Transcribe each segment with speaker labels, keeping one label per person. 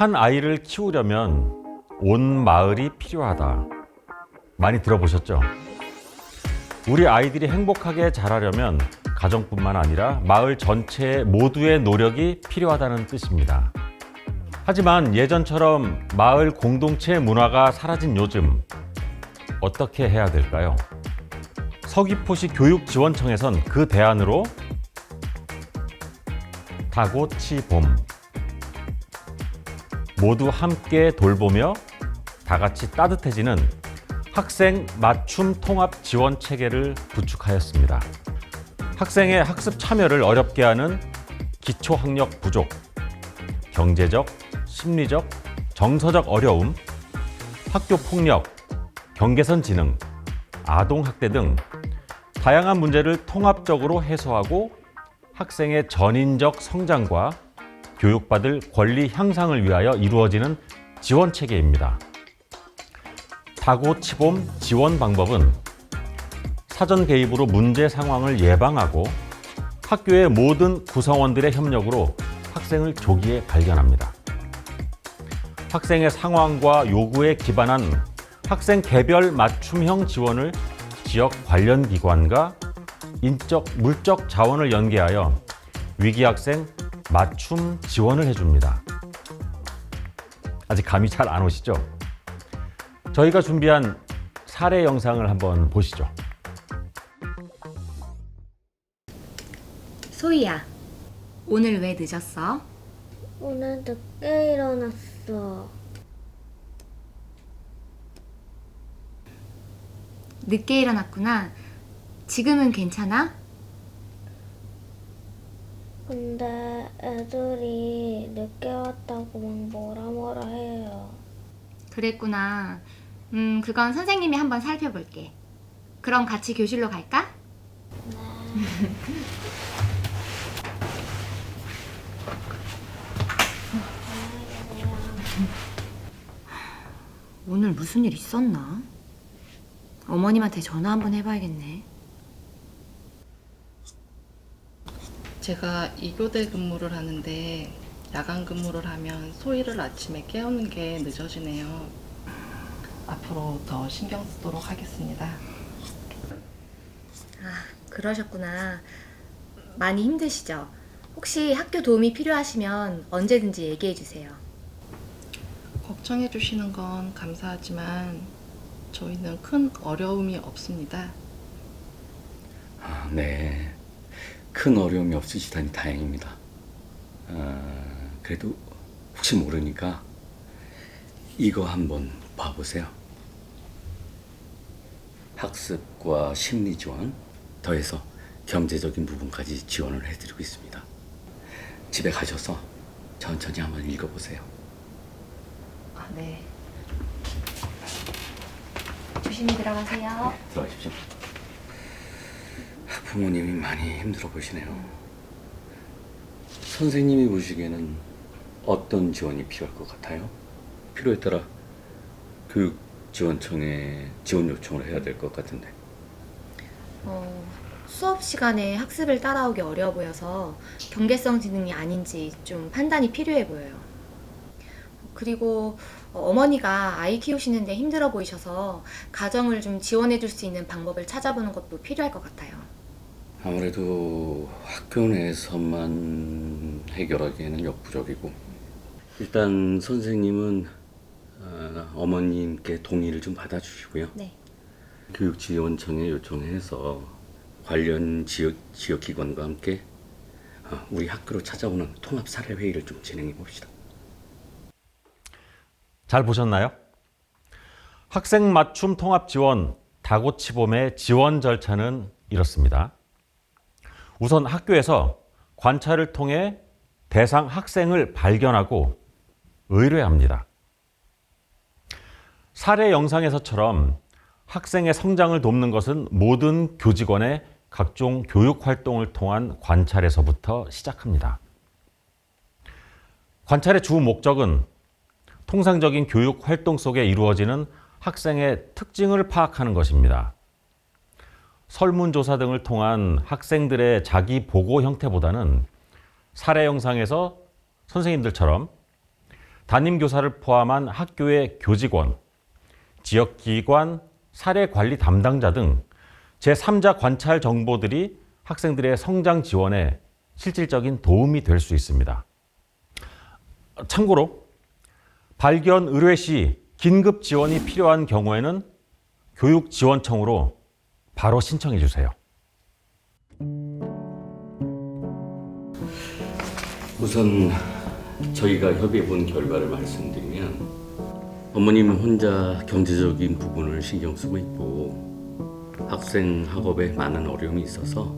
Speaker 1: 한 아이를 키우려면 온 마을이 필요하다. 많이 들어보셨죠? 우리 아이들이 행복하게 자라려면 가정뿐만 아니라 마을 전체 모두의 노력이 필요하다는 뜻입니다. 하지만 예전처럼 마을 공동체 문화가 사라진 요즘 어떻게 해야 될까요? 서귀포시 교육지원청에선 그 대안으로 다고치봄, 모두 함께 돌보며 다 같이 따뜻해지는 학생 맞춤 통합 지원 체계를 구축하였습니다. 학생의 학습 참여를 어렵게 하는 기초학력 부족, 경제적, 심리적, 정서적 어려움, 학교 폭력, 경계선 지능, 아동 학대 등 다양한 문제를 통합적으로 해소하고 학생의 전인적 성장과 교육받을 권리 향상을 위하여 이루어지는 지원 체계입니다. 다고치봄 지원 방법은 사전 개입으로 문제 상황을 예방하고 학교의 모든 구성원들의 협력으로 학생을 조기에 발견합니다. 학생의 상황과 요구에 기반한 학생 개별 맞춤형 지원을 지역 관련 기관과 인적, 물적 자원을 연계하여 위기 학생 맞춤 지원을 해줍니다. 아직 감이 잘 안 오시죠? 저희가 준비한 사례 영상을 한번 보시죠.
Speaker 2: 소희야, 오늘 왜 늦었어?
Speaker 3: 오늘 늦게 일어났어.
Speaker 2: 늦게 일어났구나. 지금은 괜찮아?
Speaker 3: 근데 애들이 늦게 왔다고 막 뭐라 해요.
Speaker 2: 그랬구나. 그건 선생님이 한번 살펴볼게. 그럼 같이 교실로 갈까? 오늘 무슨 일 있었나? 어머님한테 전화 한번 해봐야겠네.
Speaker 4: 제가 2교대 근무를 하는데 야간 근무를 하면 소희를 아침에 깨우는 게 늦어지네요. 앞으로 더 신경 쓰도록 하겠습니다.
Speaker 2: 아, 그러셨구나. 많이 힘드시죠? 혹시 학교 도움이 필요하시면 언제든지 얘기해 주세요.
Speaker 4: 걱정해 주시는 건 감사하지만 저희는 큰 어려움이 없습니다.
Speaker 5: 네. 큰 어려움이 없으시다니 다행입니다. 그래도 혹시 모르니까 이거 한번 봐보세요. 학습과 심리 지원, 더해서 경제적인 부분까지 지원을 해드리고 있습니다. 집에 가셔서 천천히 한번 읽어보세요.
Speaker 2: 아, 네. 조심히 들어가세요.
Speaker 5: 들어가십시오. 부모님이 많이 힘들어 보시네요. 선생님이 보시기에는 어떤 지원이 필요할 것 같아요? 필요에 따라 교육지원청에 지원 요청을 해야 될 것 같은데.
Speaker 2: 수업 시간에 학습을 따라오기 어려워 보여서 경계성 지능이 아닌지 좀 판단이 필요해 보여요. 그리고 어머니가 아이 키우시는데 힘들어 보이셔서 가정을 좀 지원해 줄 수 있는 방법을 찾아보는 것도 필요할 것 같아요.
Speaker 5: 아무래도 학교 내에서만 해결하기에는 역부족이고, 일단 선생님은 어머님께 동의를 좀 받아주시고요.
Speaker 2: 네.
Speaker 5: 교육지원청에 요청해서 관련 지역기관과 함께 우리 학교로 찾아오는 통합 사례 회의를 좀 진행해 봅시다.
Speaker 1: 잘 보셨나요? 학생 맞춤 통합 지원 다고치봄의 지원 절차는 이렇습니다. 우선 학교에서 관찰을 통해 대상 학생을 발견하고 의뢰합니다. 사례 영상에서처럼 학생의 성장을 돕는 것은 모든 교직원의 각종 교육 활동을 통한 관찰에서부터 시작합니다. 관찰의 주 목적은 통상적인 교육 활동 속에 이루어지는 학생의 특징을 파악하는 것입니다. 설문조사 등을 통한 학생들의 자기 보고 형태보다는 사례 영상에서 선생님들처럼 담임교사를 포함한 학교의 교직원, 지역기관, 사례관리 담당자 등 제3자 관찰 정보들이 학생들의 성장 지원에 실질적인 도움이 될 수 있습니다. 참고로 발견 의뢰 시 긴급 지원이 필요한 경우에는 교육지원청으로 바로 신청해 주세요.
Speaker 5: 우선 저희가 협의해 본 결과를 말씀드리면 어머님은 혼자 경제적인 부분을 신경 쓰고 있고 학생 학업에 많은 어려움이 있어서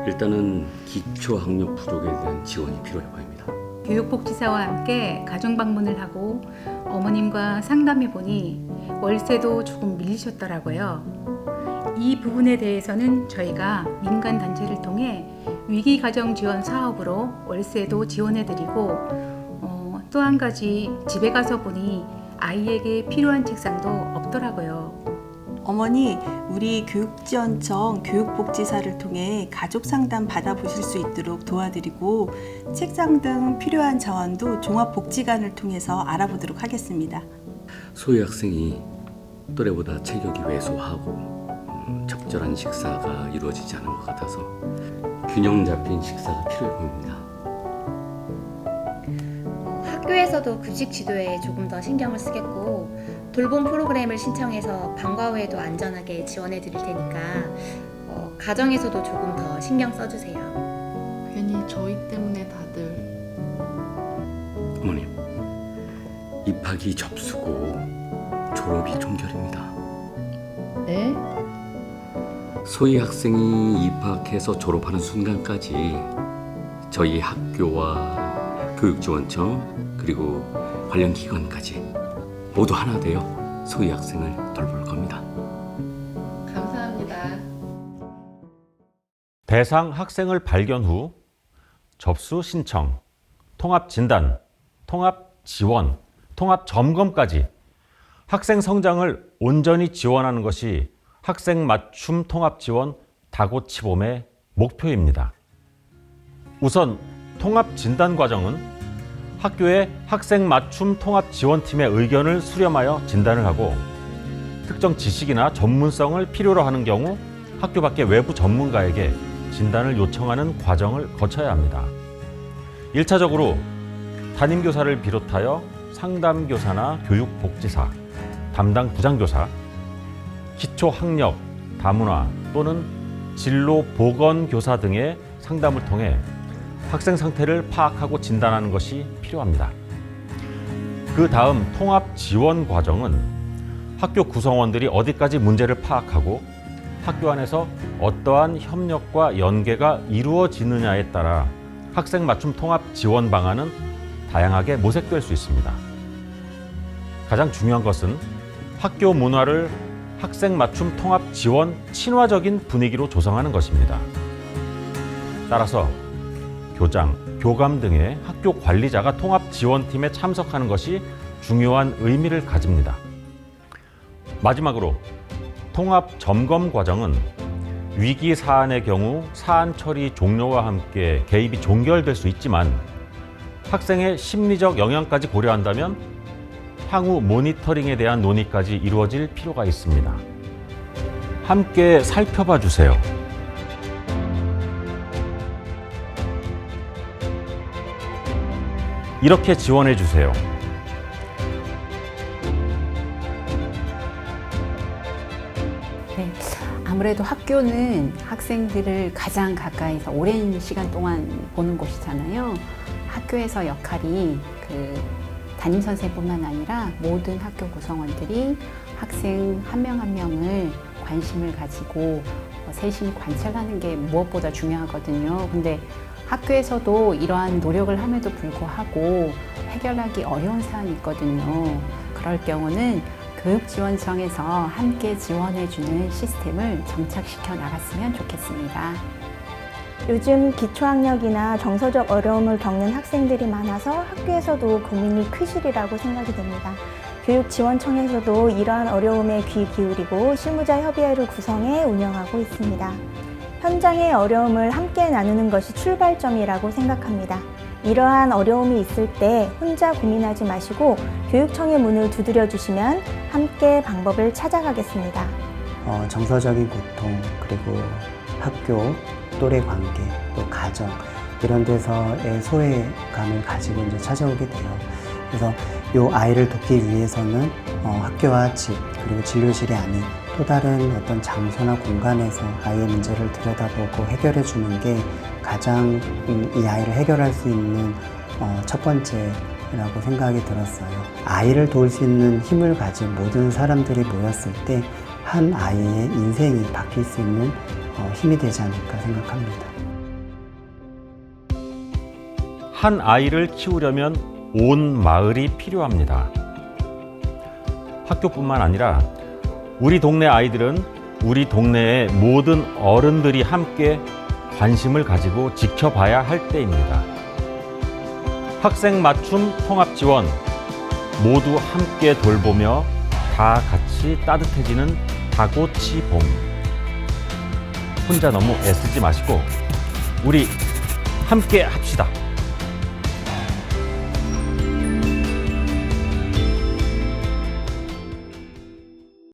Speaker 5: 일단은 기초학력 부족에 대한 지원이 필요해 보입니다.
Speaker 6: 교육복지사와 함께 가정 방문을 하고 어머님과 상담해 보니 월세도 조금 밀리셨더라고요. 이 부분에 대해서는 저희가 민간 단체를 통해 위기 가정 지원 사업으로 월세도 지원해 드리고 또 한 가지 집에 가서 보니 아이에게 필요한 책상도 없더라고요.
Speaker 7: 어머니, 우리 교육지원청 교육복지사를 통해 가족 상담 받아보실 수 있도록 도와드리고 책상 등 필요한 자원도 종합복지관을 통해서 알아보도록 하겠습니다.
Speaker 5: 소희 학생이 또래보다 체격이 왜소하고 적절한 식사가 이루어지지 않은 것 같아서 균형 잡힌 식사가 필요해 보입니다.
Speaker 2: 학교에서도 급식 지도에 조금 더 신경을 쓰겠고 돌봄 프로그램을 신청해서 방과 후에도 안전하게 지원해 드릴 테니까 가정에서도 조금 더 신경 써주세요.
Speaker 4: 괜히 저희 때문에 다들
Speaker 5: 어머님, 입학이 접수고 졸업이 종결입니다.
Speaker 4: 네?
Speaker 5: 소희 학생이 입학해서 졸업하는 순간까지 저희 학교와 교육지원청 그리고 관련 기관까지 모두 하나 되어 소희 학생을 돌볼 겁니다.
Speaker 4: 감사합니다.
Speaker 1: 대상 학생을 발견 후 접수 신청, 통합 진단, 통합 지원, 통합 점검까지 학생 성장을 온전히 지원하는 것이 학생 맞춤 통합 지원 다고치봄의 목표입니다. 우선 통합 진단 과정은 학교의 학생 맞춤 통합 지원팀의 의견을 수렴하여 진단을 하고 특정 지식이나 전문성을 필요로 하는 경우 학교 밖의 외부 전문가에게 진단을 요청하는 과정을 거쳐야 합니다. 1차적으로 담임교사를 비롯하여 상담교사나 교육복지사, 담당 부장교사, 기초학력, 다문화 또는 진로보건교사 등의 상담을 통해 학생 상태를 파악하고 진단하는 것이 필요합니다. 그 다음 통합 지원 과정은 학교 구성원들이 어디까지 문제를 파악하고 학교 안에서 어떠한 협력과 연계가 이루어지느냐에 따라 학생 맞춤 통합 지원 방안은 다양하게 모색될 수 있습니다. 가장 중요한 것은 학교 문화를 학생 맞춤 통합 지원 친화적인 분위기로 조성하는 것입니다. 따라서 교장, 교감 등의 학교 관리자가 통합 지원팀에 참석하는 것이 중요한 의미를 가집니다. 마지막으로 통합 점검 과정은 위기 사안의 경우 사안 처리 종료와 함께 개입이 종결될 수 있지만 학생의 심리적 영향까지 고려한다면 향후 모니터링에 대한 논의까지 이루어질 필요가 있습니다. 함께 살펴봐 주세요. 이렇게 지원해 주세요.
Speaker 8: 네, 아무래도 학교는 학생들을 가장 가까이서 오랜 시간 동안 보는 곳이잖아요. 학교에서 역할이 담임 선생뿐만 아니라 모든 학교 구성원들이 학생 한 명 한 명을 관심을 가지고 세심히 관찰하는 게 무엇보다 중요하거든요. 근데 학교에서도 이러한 노력을 함에도 불구하고 해결하기 어려운 사안이 있거든요. 그럴 경우는 교육지원청에서 함께 지원해주는 시스템을 정착시켜 나갔으면 좋겠습니다.
Speaker 9: 요즘 기초학력이나 정서적 어려움을 겪는 학생들이 많아서 학교에서도 고민이 크시리라고 생각이 됩니다. 교육지원청에서도 이러한 어려움에 귀 기울이고 실무자 협의회를 구성해 운영하고 있습니다. 현장의 어려움을 함께 나누는 것이 출발점이라고 생각합니다. 이러한 어려움이 있을 때 혼자 고민하지 마시고 교육청의 문을 두드려 주시면 함께 방법을 찾아가겠습니다.
Speaker 10: 정서적인 고통, 그리고 학교, 또래 관계, 또 가정 이런 데서의 소외감을 가지고 이제 찾아오게 돼요. 그래서 이 아이를 돕기 위해서는 학교와 집 그리고 진료실이 아닌 또 다른 어떤 장소나 공간에서 아이의 문제를 들여다보고 해결해 주는 게 가장 이 아이를 해결할 수 있는 첫 번째라고 생각이 들었어요. 아이를 도울 수 있는 힘을 가진 모든 사람들이 모였을 때 한 아이의 인생이 바뀔 수 있는 힘이 되지 않을까 생각합니다.
Speaker 1: 한 아이를 키우려면 온 마을이 필요합니다. 학교뿐만 아니라 우리 동네 아이들은 우리 동네의 모든 어른들이 함께 관심을 가지고 지켜봐야 할 때입니다. 학생 맞춤 통합 지원 모두 함께 돌보며 다 같이 따뜻해지는 다고치 봄. 혼자 너무 애쓰지 마시고 우리 함께 합시다.